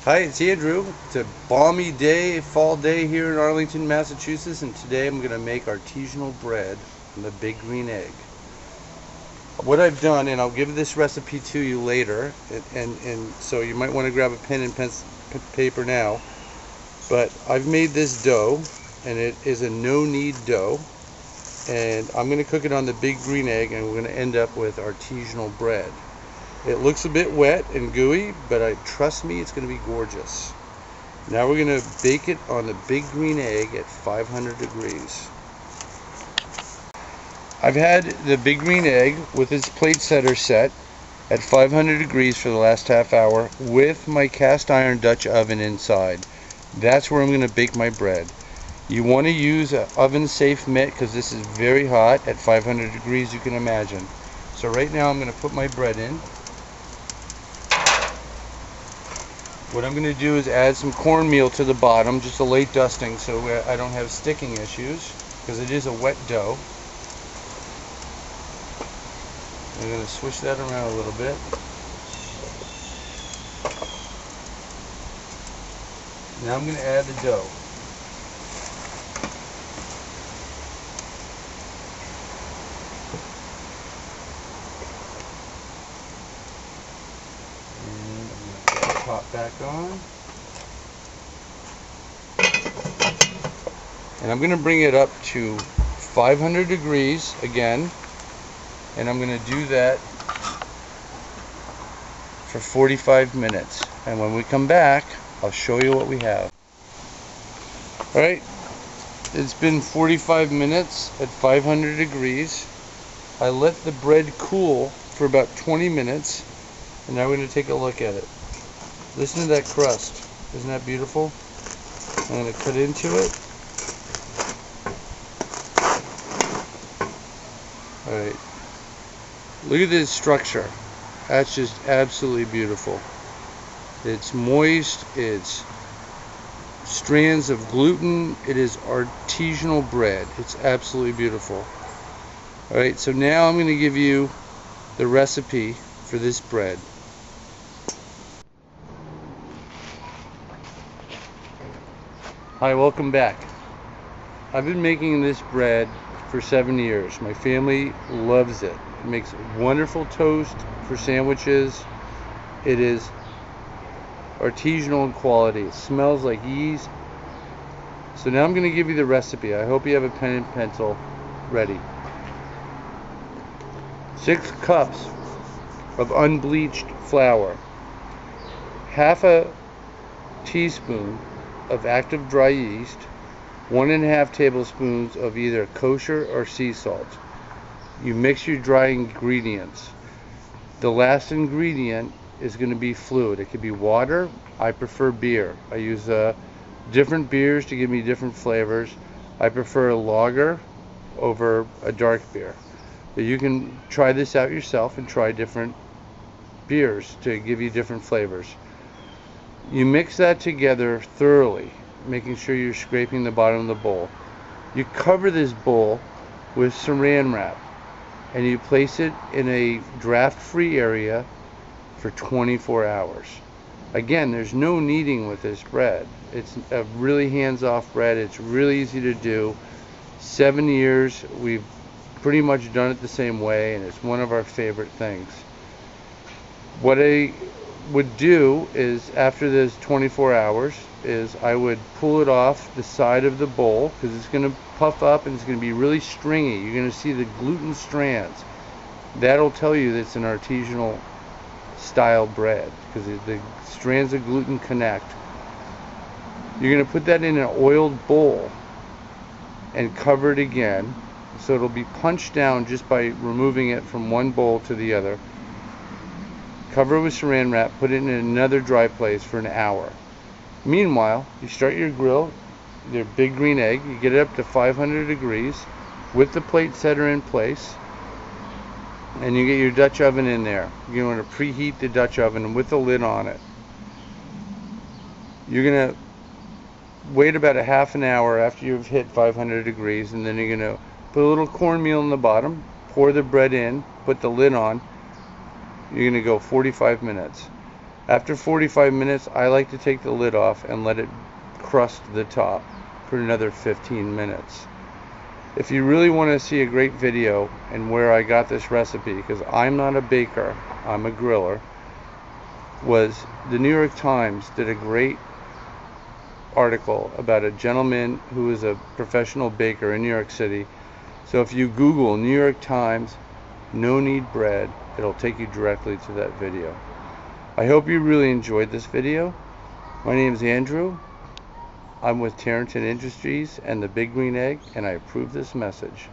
Hi, it's Andrew. It's a balmy day, fall day here in Arlington, Massachusetts, and today I'm going to make artisanal bread on the big green egg. What I've done, and I'll give this recipe to you later, and so you might want to grab a pen and paper now, but I've made this dough, and it is a no-knead dough, and I'm going to cook it on the big green egg, and we're going to end up with artisanal bread. It looks a bit wet and gooey, but trust me, it's going to be gorgeous. Now we're going to bake it on the big green egg at 500 degrees. I've had the big green egg with its plate setter set at 500 degrees for the last half hour with my cast iron Dutch oven inside. That's where I'm going to bake my bread. You want to use an oven safe mitt because this is very hot at 500 degrees, you can imagine. So right now I'm going to put my bread in. What I'm going to do is add some cornmeal to the bottom, just a light dusting so I don't have sticking issues, because it is a wet dough. I'm going to swish that around a little bit. Now I'm going to add the dough. Pop back on, and I'm going to bring it up to 500 degrees again, and I'm going to do that for 45 minutes, and when we come back I'll show you what we have. Alright, it's been 45 minutes at 500 degrees. I let the bread cool for about 20 minutes, and now we're going to take a look at it. Listen to that crust. Isn't that beautiful? I'm going to cut into it. Alright. Look at this structure. That's just absolutely beautiful. It's moist. It's strands of gluten. It is artisanal bread. It's absolutely beautiful. Alright, so now I'm going to give you the recipe for this bread. Hi, welcome back. I've been making this bread for 7 years. My family loves it. It makes wonderful toast for sandwiches. It is artisanal in quality. It smells like yeast. So now I'm going to give you the recipe. I hope you have a pen and pencil ready. 6 cups of unbleached flour. Half a teaspoon of active dry yeast, 1½ tablespoons of either kosher or sea salt. You mix your dry ingredients. The last ingredient is going to be fluid. It could be water. I prefer beer. I use different beers to give me different flavors. I prefer a lager over a dark beer. But you can try this out yourself and try different beers to give you different flavors. You mix that together thoroughly, making sure you're scraping the bottom of the bowl. You cover this bowl with saran wrap, and you place it in a draft-free area for 24 hours. Again, there's no kneading with this bread. It's a really hands-off bread. It's really easy to do. 7 years, we've pretty much done it the same way, and it's one of our favorite things. What I would do is, after this 24 hours, is I would pull it off the side of the bowl, because it's going to puff up and it's going to be really stringy. You're going to see the gluten strands. That'll tell you that it's an artisanal style bread, because the strands of gluten connect. You're going to put that in an oiled bowl and cover it again, so it'll be punched down just by removing it from one bowl to the other. Cover it with saran wrap, put it in another dry place for an hour. Meanwhile, you start your grill, your big green egg, you get it up to 500 degrees with the plate setter in place, and you get your Dutch oven in there. You're going to preheat the Dutch oven with the lid on it. You're going to wait about a half an hour after you've hit 500 degrees, and then you're going to put a little cornmeal in the bottom, pour the bread in, put the lid on. You're going to go 45 minutes. After 45 minutes, I like to take the lid off and let it crust the top for another 15 minutes. If you really want to see a great video and where I got this recipe, because I'm not a baker, I'm a griller, was the New York Times did a great article about a gentleman who is a professional baker in New York City. So if you Google New York Times no knead bread, it'll take you directly to that video. I hope you really enjoyed this video. My name is Andrew. I'm with Tarrenton Industries and the Big Green Egg, and I approve this message.